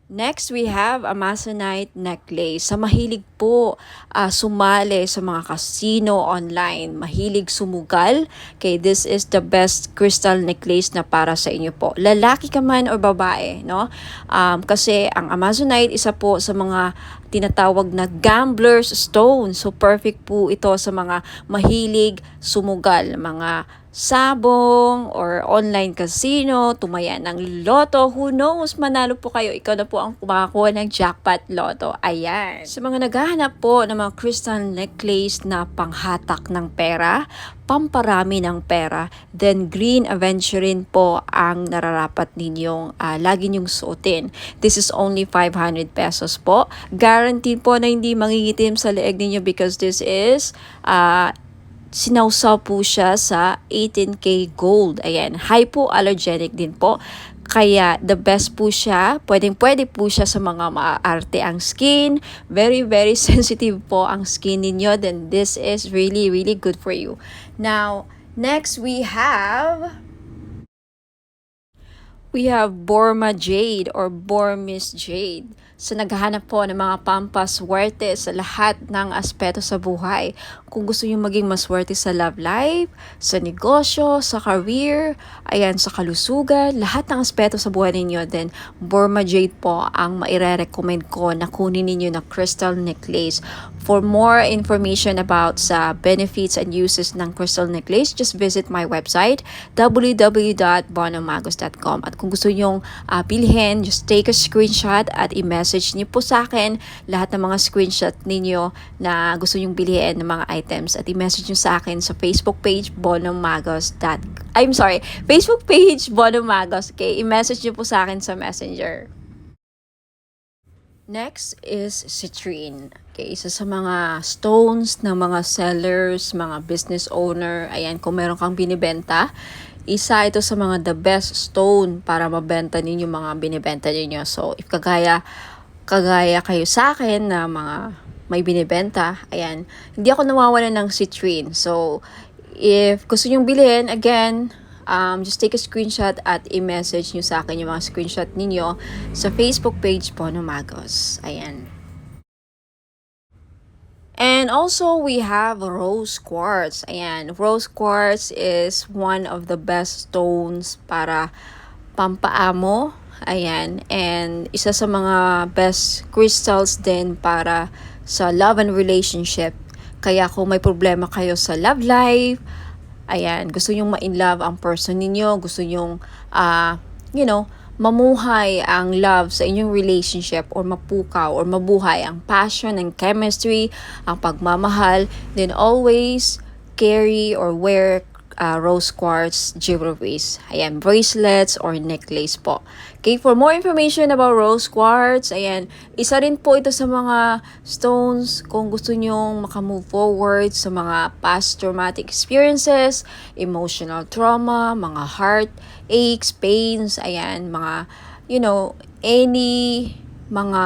Next, we have Amazonite necklace. Sa mahilig po sumali sa mga casino online, mahilig sumugal, okay, this is the best crystal necklace na para sa inyo po. Lalaki ka man o babae, no? Kasi ang Amazonite, isa po sa mga tinatawag na gambler's stone. So, perfect po ito sa mga mahilig sumugal, mga sabong or online casino, tumaya ng loto, who knows, manalo po kayo, ikaw na po ang kumakakuha ng jackpot loto. Ayan. Sa mga naghahanap po ng mga crystal necklace na panghatak ng pera, pamparami ng pera, then green aventurine po ang nararapat ninyong lagi nyong suotin. This is only 500 pesos po. Guaranteed po na hindi mangingitim sa leeg ninyo because this is sinawsaw po siya sa 18K gold. Ayan, hypoallergenic din po. Kaya the best po siya, pwede po siya sa mga maarte ang skin. Very, very sensitive po ang skin ninyo. Then this is really, really good for you. Now, next we have Burma Jade or Burmese Jade. So, naghahanap po ng mga pampaswerte sa lahat ng aspeto sa buhay. Kung gusto nyo maging maswerte sa love life, sa negosyo, sa career, ayan, sa kalusugan, lahat ng aspeto sa buhay ninyo, then Burma Jade po ang maire-recommend ko na kunin ninyo na crystal necklace. For more information about sa benefits and uses ng crystal necklace, just visit my website, www.bonamagos.com. At kung gusto nyong bilhin, just take a screenshot at i-message niyo po sa akin lahat ng mga screenshot ninyo na gusto nyong bilhin ng mga items at i-message niyo sa akin sa Facebook page Facebook page Bonamagos. Okay, i-message niyo po sa akin sa Messenger. Next is citrine. Okay, isa sa mga stones ng mga sellers, mga business owner. Ayan, kung meron kang binibenta, isa ito sa mga the best stone para mabenta ninyo mga binibenta ninyo. So, if kagaya kayo sa akin na mga may binibenta, ayan, hindi ako nawawalan ng citrine. So, if gusto nyong bilhin, again, just take a screenshot at i-message nyo sa akin yung mga screenshot ninyo sa Facebook page Bonamagos. Ayan. And also, we have rose quartz. Ayan, rose quartz is one of the best stones para pampaamo. Ayan, and isa sa mga best crystals din para sa love and relationship. Kaya kung may problema kayo sa love life, ayan, gusto nyong ma-in-love ang person ninyo, gusto nyong, mamuhay ang love sa inyong relationship or mapukaw or mabuhay ang passion and chemistry, ang pagmamahal, then always carry or wear rose quartz jewelries. Ayan, bracelets or necklace po. Okay, for more information about rose quartz, ayan, isa rin po ito sa mga stones kung gusto nyong makamove forward sa mga past traumatic experiences, emotional trauma, mga heart aches, pains, ayan, mga, any mga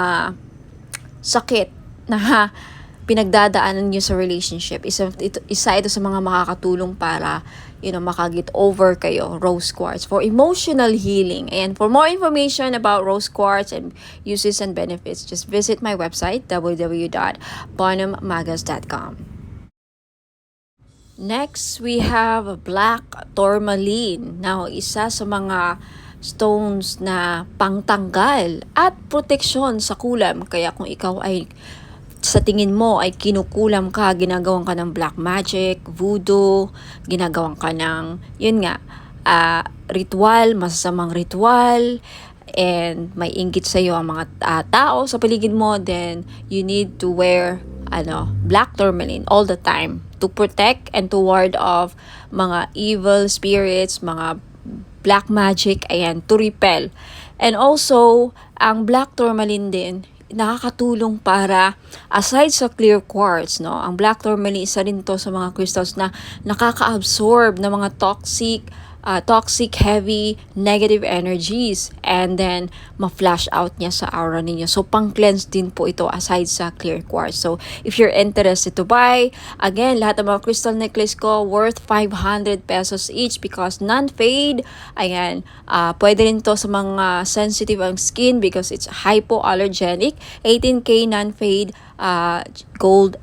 sakit na pinagdadaanan nyo sa relationship. Isa ito sa mga makakatulong para, makagit over kayo, rose quartz, for emotional healing. And for more information about rose quartz and uses and benefits, just visit my website, www.bonamagos.com. Next, we have black tourmaline. Now, isa sa mga stones na pangtanggal at proteksyon sa kulam. Kaya kung ikaw ay sa tingin mo ay kinukulam ka, ginagawan ka ng black magic, voodoo, ginagawan ka ng, ritual, masasamang ritual, and may inggit sa'yo ang mga tao sa paligid mo, then you need to wear black tourmaline all the time to protect and to ward off mga evil spirits, mga black magic, ayan, to repel. And also, ang black tourmaline din, nakakatulong para, aside sa clear quartz, no, ang black tourmaline, isa rin to sa mga crystals na nakaka-absorb ng mga toxic, heavy, negative energies, and then ma-flash out niya sa aura ninyo. So, pang-cleanse din po ito aside sa clear quartz. So, if you're interested to buy, again, lahat ng mga crystal necklace ko worth 500 pesos each because non-fade. Ayan, pwede rin to sa mga sensitive ang skin because it's hypoallergenic. 18K non-fade gold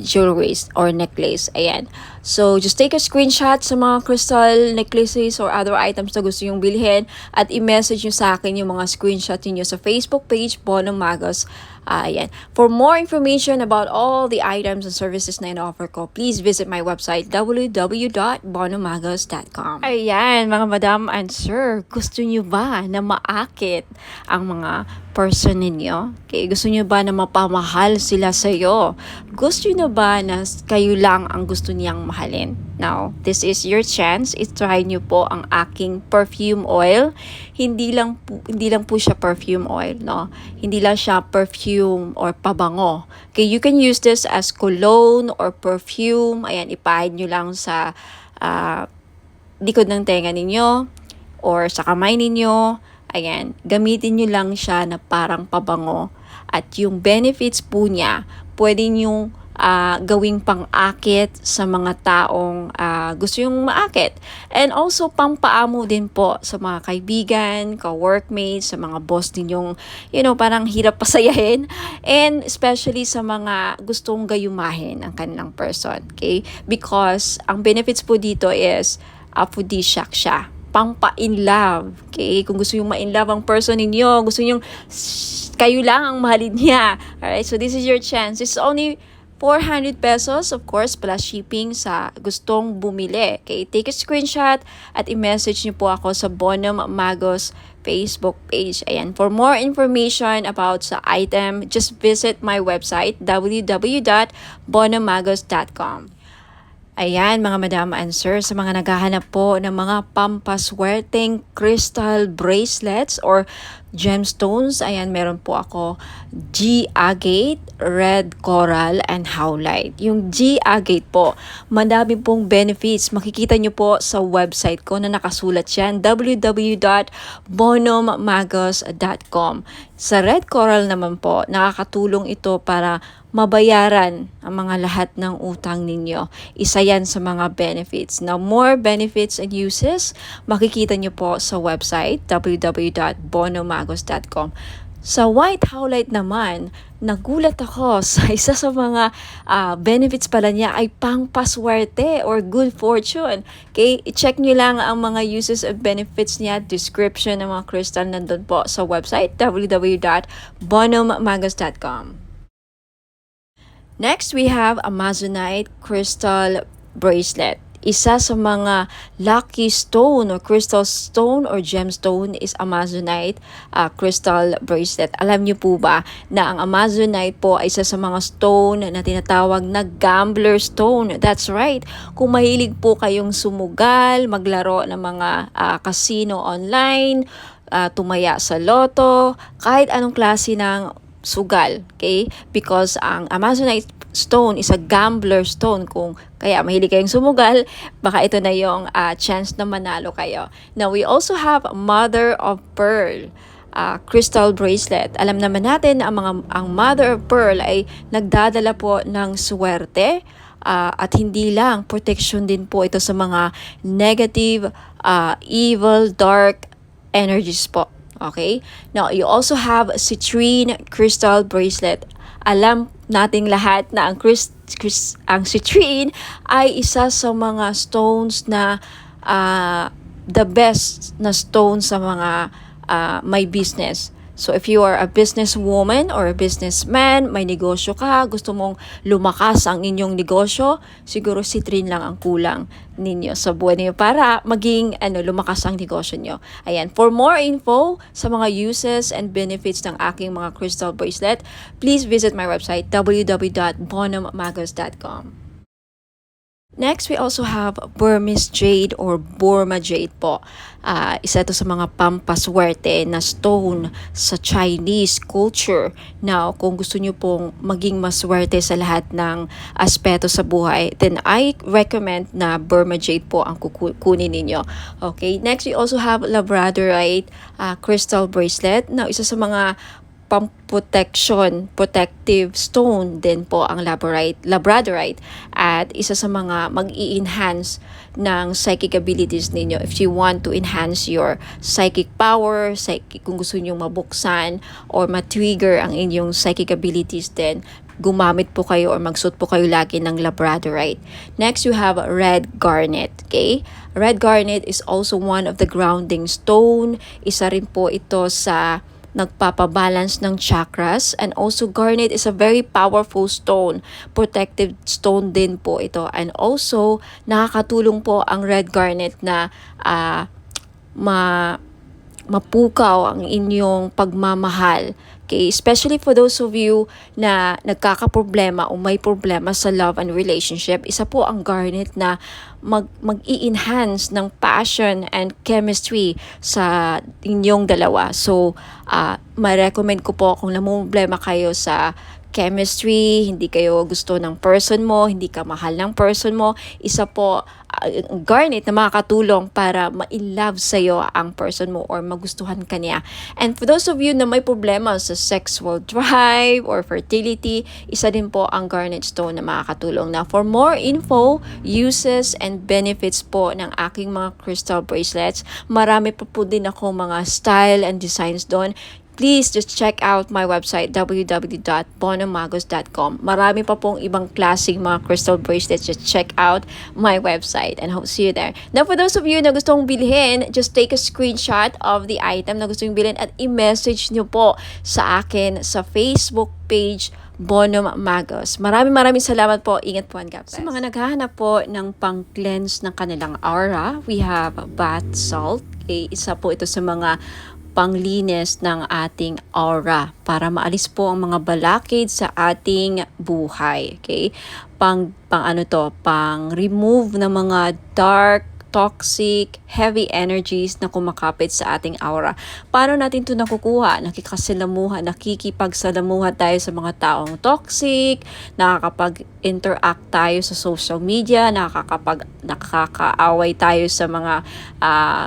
jewelries or necklace. Ayan. So, just take a screenshot sa mga crystal necklaces or other items na gusto yung bilhin at i-message nyo sa akin yung mga screenshot niyo sa Facebook page, Bono Magos. Ayan. For more information about all the items and services na in-offer ko, please visit my website, www.bonomagos.com. Ayan, mga madam and sir, gusto nyo ba na maakit ang mga person ninyo? Okay, gusto nyo ba na mapamahal sila sa'yo? Gusto nyo ba na kayo lang ang gusto niyang mahalin? Now, this is your chance. I-try nyo po ang aking perfume oil. Hindi lang po siya perfume oil, no? Hindi lang siya perfume or pabango. Okay, you can use this as cologne or perfume. Ayan, ipahid nyo lang sa likod ng tenga ninyo or sa kamay ninyo. Ayan, gamitin nyo lang siya na parang pabango. At yung benefits po niya, pwede nyong gawing pang-akit sa mga taong gusto yung maakit. And also, pampaamo din po sa mga kaibigan, ka-workmates, sa mga boss ninyong, parang hirap pasayahin. And especially sa mga gustong gayumahin ang kanilang person. Okay? Because, ang benefits po dito is aphrodisiac siya. Pang-pa-in love. Okay? Kung gusto yung ma-in love ang person ninyo, gusto yung kayo lang ang mahalin niya. Alright? So, this is your chance. It's only 400 pesos, of course, plus shipping sa gustong bumili. Okay, take a screenshot at i-message niyo po ako sa Bono Magos Facebook page. Ayan, for more information about sa item, just visit my website, www.bonomagos.com. Ayan, mga madam and sir, sa mga naghahanap po ng mga pampaswerteng crystal bracelets or gemstones, ayan, meron po ako G-agate, red coral, and howlite. Yung G-agate po, madami pong benefits. Makikita nyo po sa website ko na nakasulat yan, www.bonomagos.com. Sa red coral naman po, nakakatulong ito para mabayaran ang mga lahat ng utang ninyo. Isa yan sa mga benefits. Now, more benefits and uses, makikita nyo po sa website, www.bonomagos.com. Sa white howlite naman, nagulat ako sa isa sa mga benefits pala niya ay pangpaswerte or good fortune. Okay, i-check nyo lang ang mga uses and benefits niya, description ng mga crystal nandun po sa website, www.bonomagos.com. Next, we have Amazonite crystal bracelet. Isa sa mga lucky stone or crystal stone or gemstone is Amazonite crystal bracelet. Alam niyo po ba na ang Amazonite po ay isa sa mga stone na tinatawag na gambler stone? That's right. Kung mahilig po kayong sumugal, maglaro ng mga casino online, tumaya sa loto, kahit anong klase ng sugal, okay? Because ang Amazonite stone is a gambler stone. Kung kaya mahilig kayong sumugal, baka ito na yung chance na manalo kayo. Now, we also have Mother of Pearl crystal bracelet. Alam naman natin na ang Mother of Pearl ay nagdadala po ng swerte at hindi lang, protection din po ito sa mga negative, evil, dark energies po. Okay? Now, you also have citrine crystal bracelet. Alam nating lahat na ang citrine ay isa sa mga stones na the best na stone sa mga may business. So if you are a businesswoman or a businessman, may negosyo ka, gusto mong lumakas ang inyong negosyo, siguro citrine lang ang kulang ninyo sa buhay niyo para maging lumakas ang negosyo niyo. Ayan, for more info sa mga uses and benefits ng aking mga crystal bracelet, please visit my website www.bonhommagos.com. Next, we also have Burmese Jade or Burma Jade po. Isa ito sa mga pampaswerte na stone sa Chinese culture. Now, kung gusto nyo pong maging maswerte sa lahat ng aspeto sa buhay, then I recommend na Burma Jade po ang kukunin ninyo. Okay, next we also have Labradorite crystal bracelet. Now, isa sa mga protective stone din po ang Labradorite at isa sa mga mag-i-enhance ng psychic abilities ninyo. If you want to enhance your psychic power, kung gusto niyo mabuksan or ma-trigger ang inyong psychic abilities, then gumamit po kayo or magsuot po kayo lagi ng Labradorite. Next, you have red garnet. Okay? Red garnet is also one of the grounding stone. Isa rin po ito sa nagpapabalance ng chakras, and also garnet is a very powerful stone, protective stone din po ito, and also nakakatulong po ang red garnet na mapukaw ang inyong pagmamahal. Okay, especially for those of you na nagkakaproblema o may problema sa love and relationship, isa po ang garnet na mag-i-enhance ng passion and chemistry sa inyong dalawa. So, ma-recommend ko po kung namumblema kayo sa chemistry, hindi kayo gusto ng person mo, hindi ka mahal ng person mo, isa po garnet na makakatulong para ma-love sa'yo ang person mo or magustuhan ka niya. And for those of you na may problema sa sexual drive or fertility, isa din po ang garnet stone na makakatulong. Now, for more info, uses, and benefits po ng aking mga crystal bracelets, marami pa po din ako mga style and designs doon. Please just check out my website www.bonhommagos.com. Marami pa pong ibang klaseng mga crystal bracelets. Just check out my website and hope to see you there. Now, for those of you na gustong bilhin, just take a screenshot of the item na gusto yung bilhin at i-message nyo po sa akin sa Facebook page Bonhomme Magos. Maraming salamat po. Ingat po and God bless. Sa mga naghahanap po ng pang-cleanse ng kanilang aura, we have bath salt. Okay, isa po ito sa mga panglinis ng ating aura para maalis po ang mga balakid sa ating buhay. Okay? Pang remove ng mga dark, toxic, heavy energies na kumakapit sa ating aura. Paano natin ito nakukuha? Nakikipagsalamuha tayo sa mga taong toxic, nakakapag-interact tayo sa social media, nakakaaway tayo sa mga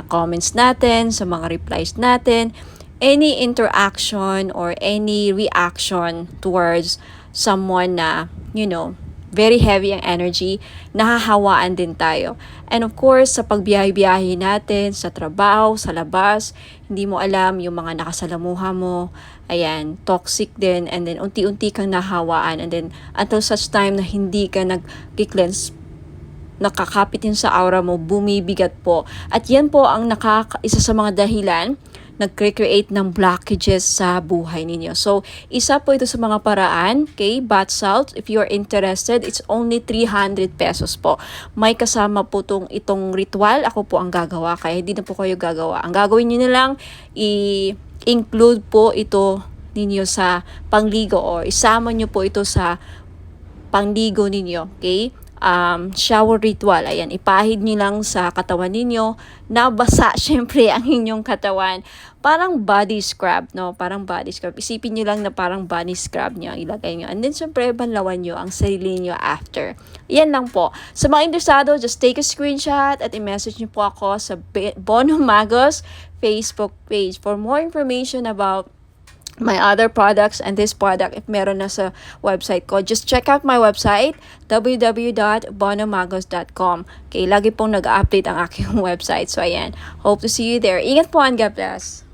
comments natin, sa mga replies natin. Any interaction or any reaction towards someone na, very heavy ang energy, nahahawaan din tayo. And of course, sa pagbiyahe-biyahe natin, sa trabaho, sa labas, hindi mo alam yung mga nakasalamuha mo, ayan, toxic din, and then unti-unti kang nahawaan, and then until such time na hindi ka nag-cleanse, nakakapitin sa aura mo, bumibigat po. At yan po ang isa sa mga dahilan nag-create ng blockages sa buhay ninyo. So, isa po ito sa mga paraan, okay, bath salt. If you're interested, it's only 300 pesos po. May kasama po itong ritual. Ako po ang gagawa, kaya hindi na po kayo gagawa. Ang gagawin niyo na lang, i-include po ito ninyo sa pangligo or isama niyo po ito sa pangligo ninyo, okay? Shower ritual. Ayan, ipahid nyo lang sa katawan ninyo. Nabasa, syempre, ang inyong katawan. Parang body scrub, no? Parang body scrub. Isipin nyo lang na parang body scrub nyo. Ilagay nyo. And then, syempre, banlawan nyo ang sarili nyo after. Yan lang po. Sa mga interesado, just take a screenshot at i-message nyo po ako sa Bonhomme Magos Facebook page. For more information about my other products and this product, if meron na sa website ko, just check out my website www.bonhommagos.com. Okay, lagi pong nag-update ang aking website. So ayan, hope to see you there. Ingat po and God bless.